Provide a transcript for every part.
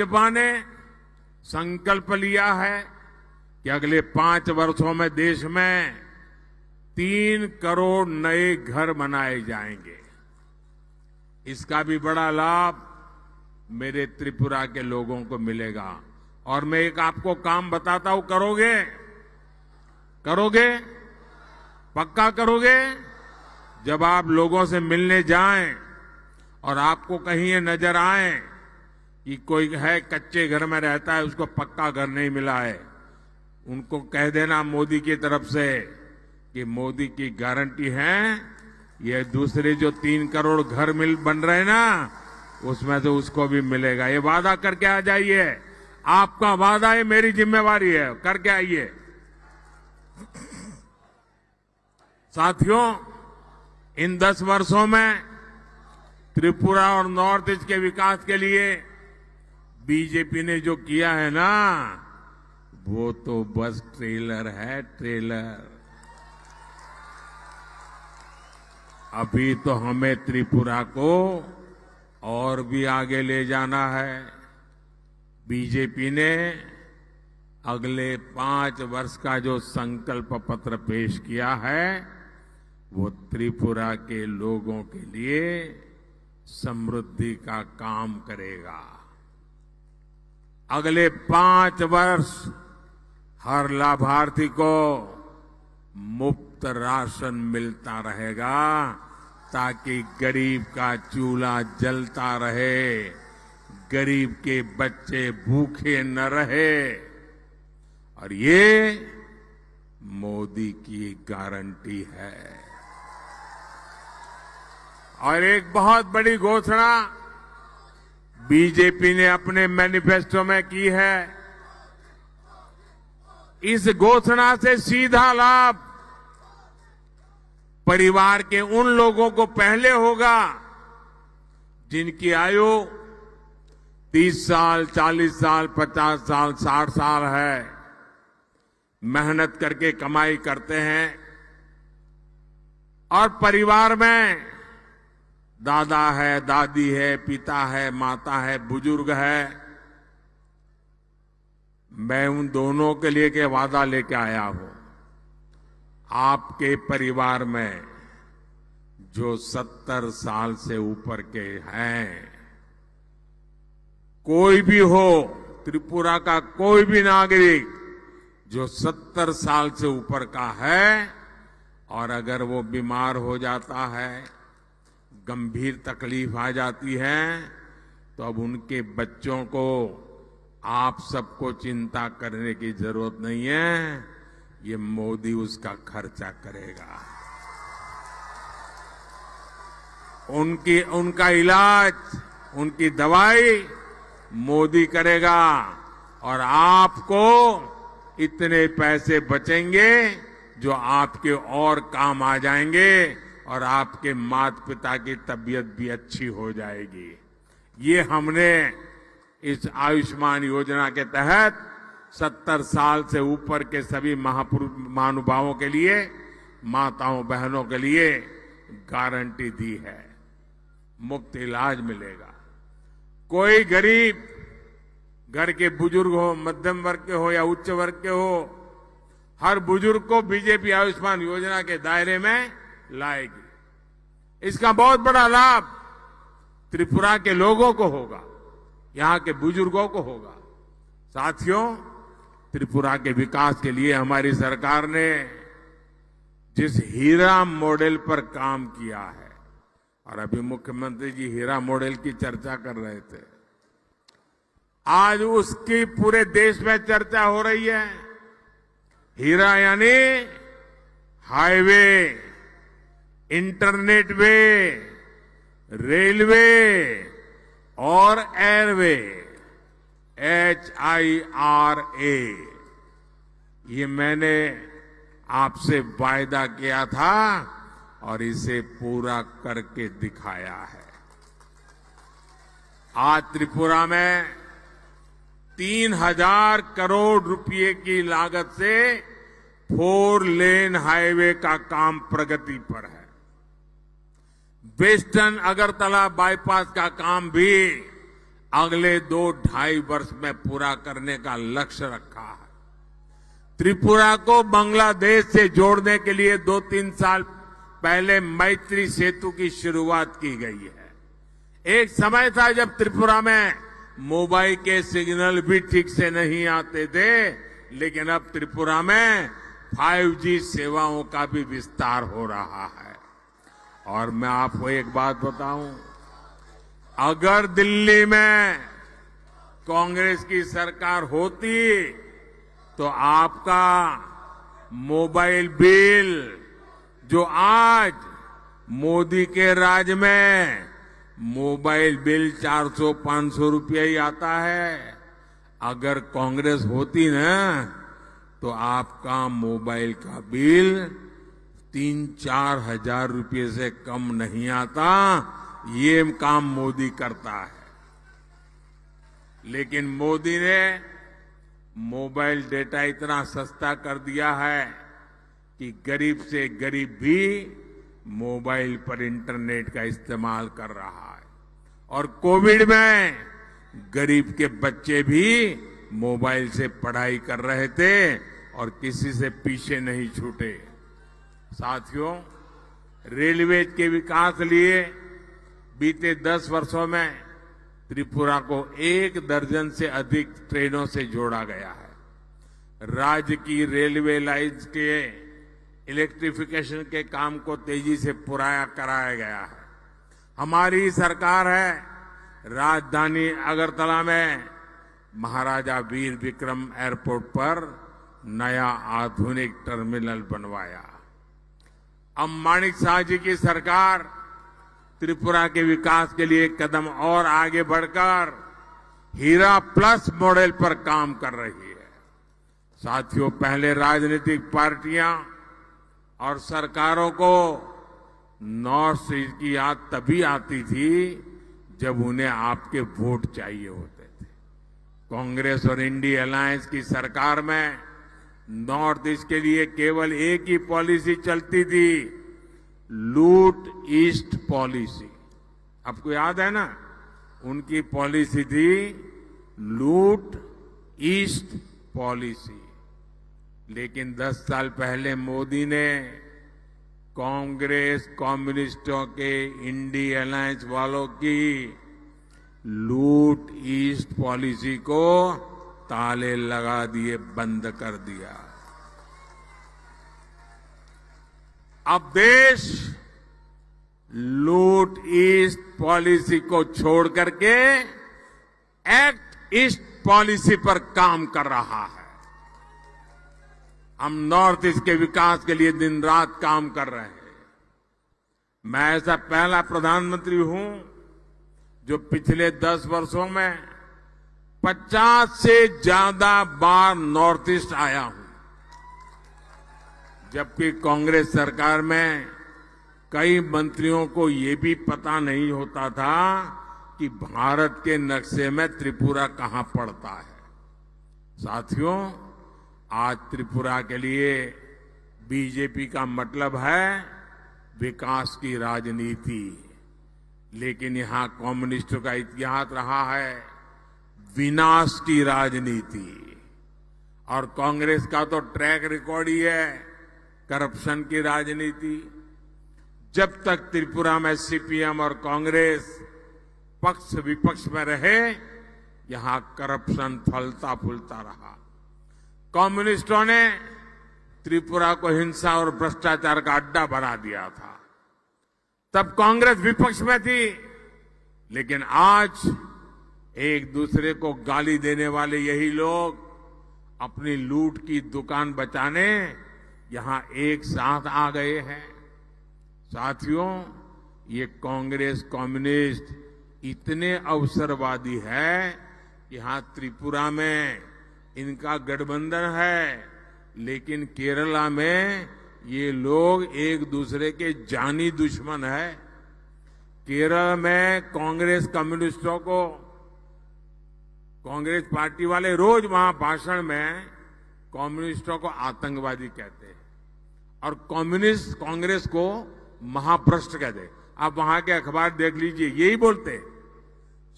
भाजपा ने संकल्प लिया है कि अगले 5 वर्षों में देश में 3 करोड़ नए घर बनाए जाएंगे। इसका भी बड़ा लाभ मेरे त्रिपुरा के लोगों को मिलेगा। और मैं एक आपको काम बताता हूं, करोगे? करोगे? पक्का करोगे? जब आप लोगों से मिलने जाएं और आपको कहीं ये नजर आए कि कोई है कच्चे घर में रहता है, उसको पक्का घर नहीं मिला है, उनको कह देना मोदी की तरफ से कि मोदी की गारंटी है, ये दूसरे जो 3 करोड़ घर बन रहे हैं ना, उसमें से उसको भी मिलेगा। ये वादा करके आ जाइए। आपका वादा है, मेरी जिम्मेवारी है, करके आइए। साथियों, इन 10 वर्षों में त्रिपुरा और नॉर्थ ईस्ट के विकास के लिए बीजेपी ने जो किया है ना, वो तो बस ट्रेलर है, ट्रेलर। अभी तो हमें त्रिपुरा को और भी आगे ले जाना है। बीजेपी ने अगले 5 वर्ष का जो संकल्प पत्र पेश किया है, वो त्रिपुरा के लोगों के लिए समृद्धि का काम करेगा। अगले 5 वर्ष हर लाभार्थी को मुफ्त राशन मिलता रहेगा, ताकि गरीब का चूल्हा जलता रहे, गरीब के बच्चे भूखे न रहे। और ये मोदी की गारंटी है। और एक बहुत बड़ी घोषणा बीजेपी ने अपने मैनिफेस्टो में की है। इस घोषणा से सीधा लाभ परिवार के उन लोगों को पहले होगा जिनकी आयु 30 साल, 40 साल, 50 साल, 60 साल है, मेहनत करके कमाई करते हैं, और परिवार में दादा है, दादी है, पिता है, माता है, बुजुर्ग है। मैं उन दोनों के लिए के वादा लेके आया हूं। आपके परिवार में जो 70 साल से ऊपर के हैं, कोई भी हो, त्रिपुरा का कोई भी नागरिक जो 70 साल से ऊपर का है, और अगर वो बीमार हो जाता है, गंभीर तकलीफ आ जाती है, तो अब उनके बच्चों को आप सबको चिंता करने की जरूरत नहीं है। ये मोदी उसका खर्चा करेगा। उनका इलाज, उनकी दवाई मोदी करेगा, और आपको इतने पैसे बचेंगे जो आपके और काम आ जाएंगे, और आपके माता पिता की तबीयत भी अच्छी हो जाएगी। ये हमने इस आयुष्मान योजना के तहत 70 साल से ऊपर के सभी महानुभावों के लिए, माताओं बहनों के लिए गारंटी दी है। मुफ्त इलाज मिलेगा। कोई गरीब घर के बुजुर्ग हो, मध्यम वर्ग के हो या उच्च वर्ग के हो, हर बुजुर्ग को बीजेपी आयुष्मान योजना के दायरे में लाएगी। इसका बहुत बड़ा लाभ त्रिपुरा के लोगों को होगा, यहां के बुजुर्गों को होगा। साथियों, त्रिपुरा के विकास के लिए हमारी सरकार ने जिस हीरा मॉडल पर काम किया है, और अभी मुख्यमंत्री जी हीरा मॉडल की चर्चा कर रहे थे, आज उसकी पूरे देश में चर्चा हो रही है। हीरा यानी हाईवे, इंटरनेट वे, रेलवे और एयरवे, HIRA। ये मैंने आपसे वायदा किया था और इसे पूरा करके दिखाया है। आज त्रिपुरा में 3000 करोड़ रुपए की लागत से 4 लेन हाईवे का काम प्रगति पर है। वेस्टर्न अगरतला बाईपास का काम भी अगले 2-2.5 वर्ष में पूरा करने का लक्ष्य रखा है। त्रिपुरा को बांग्लादेश से जोड़ने के लिए 2-3 साल पहले मैत्री सेतु की शुरुआत की गई है। एक समय था जब त्रिपुरा में मोबाइल के सिग्नल भी ठीक से नहीं आते थे, लेकिन अब त्रिपुरा में 5G सेवाओं का भी विस्तार हो रहा है। और मैं आपको एक बात बताऊं, अगर दिल्ली में कांग्रेस की सरकार होती तो आपका मोबाइल बिल जो आज मोदी के राज में मोबाइल बिल 400-500 रुपया ही आता है, अगर कांग्रेस होती ना तो आपका मोबाइल का बिल 3-4 हजार रुपये से कम नहीं आता। ये काम मोदी करता है। लेकिन मोदी ने मोबाइल डेटा इतना सस्ता कर दिया है कि गरीब से गरीब भी मोबाइल पर इंटरनेट का इस्तेमाल कर रहा है। और कोविड में गरीब के बच्चे भी मोबाइल से पढ़ाई कर रहे थे और किसी से पीछे नहीं छूटे। साथियों, रेलवे के विकास लिए बीते 10 वर्षों में त्रिपुरा को 1 दर्जन से अधिक ट्रेनों से जोड़ा गया है। राज्य की रेलवे लाइन्स के इलेक्ट्रिफिकेशन के काम को तेजी से पूरा कराया गया है। हमारी सरकार है, राजधानी अगरतला में महाराजा वीर विक्रम एयरपोर्ट पर नया आधुनिक टर्मिनल बनवाया। अब माणिक साह जी की सरकार त्रिपुरा के विकास के लिए कदम और आगे बढ़कर हीरा प्लस मॉडल पर काम कर रही है। साथियों, पहले राजनीतिक पार्टियां और सरकारों को नॉर्थ ईस्ट की याद तभी आती थी जब उन्हें आपके वोट चाहिए होते थे। कांग्रेस और इंडिया अलायंस की सरकार में नॉर्थ ईस्ट के लिए केवल एक ही पॉलिसी चलती थी, लूट ईस्ट पॉलिसी। आपको याद है ना, उनकी पॉलिसी थी लूट ईस्ट पॉलिसी। लेकिन 10 साल पहले मोदी ने कांग्रेस कम्युनिस्टों के इंडिया अलायंस वालों की लूट ईस्ट पॉलिसी को ताले लगा दिए, बंद कर दिया। अब देश लूट ईस्ट पॉलिसी को छोड़ करके एक्ट ईस्ट पॉलिसी पर काम कर रहा है। हम नॉर्थ ईस्ट के विकास के लिए दिन रात काम कर रहे हैं। मैं ऐसा पहला प्रधानमंत्री हूं जो पिछले 10 वर्षों में 50 से ज्यादा बार नॉर्थ ईस्ट आया हूं, जबकि कांग्रेस सरकार में कई मंत्रियों को ये भी पता नहीं होता था कि भारत के नक्शे में त्रिपुरा कहां पड़ता है। साथियों, आज त्रिपुरा के लिए बीजेपी का मतलब है विकास की राजनीति, लेकिन यहां कम्युनिस्टों का इतिहास रहा है विनाश की राजनीति। और कांग्रेस का तो ट्रैक रिकॉर्ड ही है करप्शन की राजनीति। जब तक त्रिपुरा में सीपीएम और कांग्रेस पक्ष विपक्ष में रहे, यहां करप्शन फलता फूलता रहा। कम्युनिस्टों ने त्रिपुरा को हिंसा और भ्रष्टाचार का अड्डा बना दिया था। तब कांग्रेस विपक्ष में थी, लेकिन आज एक दूसरे को गाली देने वाले यही लोग अपनी लूट की दुकान बचाने यहां एक साथ आ गए हैं। साथियों, ये कांग्रेस कम्युनिस्ट इतने अवसरवादी है कि यहां त्रिपुरा में इनका गठबंधन है, लेकिन केरला में ये लोग एक दूसरे के जानी दुश्मन है। केरल में कांग्रेस कम्युनिस्टों को कांग्रेस पार्टी वाले रोज वहां भाषण में कम्युनिस्टों को आतंकवादी कहते हैं और कम्युनिस्ट कांग्रेस को महाभ्रष्ट कहते हैं। आप वहां के अखबार देख लीजिए, यही बोलते हैं।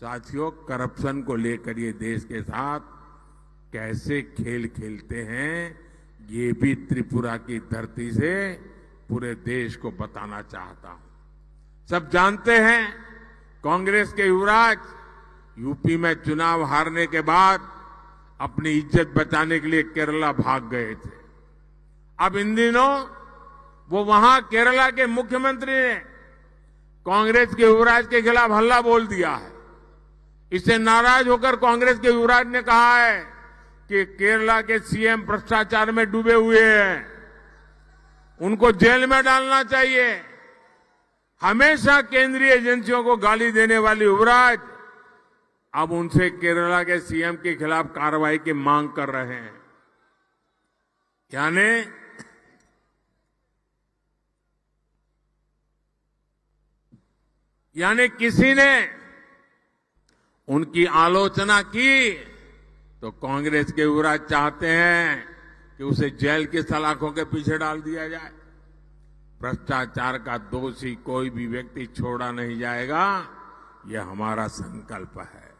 साथियों, करप्शन को लेकर ये देश के साथ कैसे खेल खेलते हैं, ये भी त्रिपुरा की धरती से पूरे देश को बताना चाहता हूं। सब जानते हैं, कांग्रेस के युवराज यूपी में चुनाव हारने के बाद अपनी इज्जत बचाने के लिए केरला भाग गए थे। अब इन दिनों वो वहां केरला के मुख्यमंत्री ने कांग्रेस के युवराज के खिलाफ हल्ला बोल दिया है। इससे नाराज होकर कांग्रेस के युवराज ने कहा है कि केरला के सीएम भ्रष्टाचार में डूबे हुए हैं, उनको जेल में डालना चाहिए। हमेशा केंद्रीय एजेंसियों को गाली देने वाले युवराज अब उनसे केरला के सीएम के खिलाफ कार्रवाई की मांग कर रहे हैं। यानी किसी ने उनकी आलोचना की तो कांग्रेस के युवराज चाहते हैं कि उसे जेल की सलाखों के पीछे डाल दिया जाए। भ्रष्टाचार का दोषी कोई भी व्यक्ति छोड़ा नहीं जाएगा, यह हमारा संकल्प है।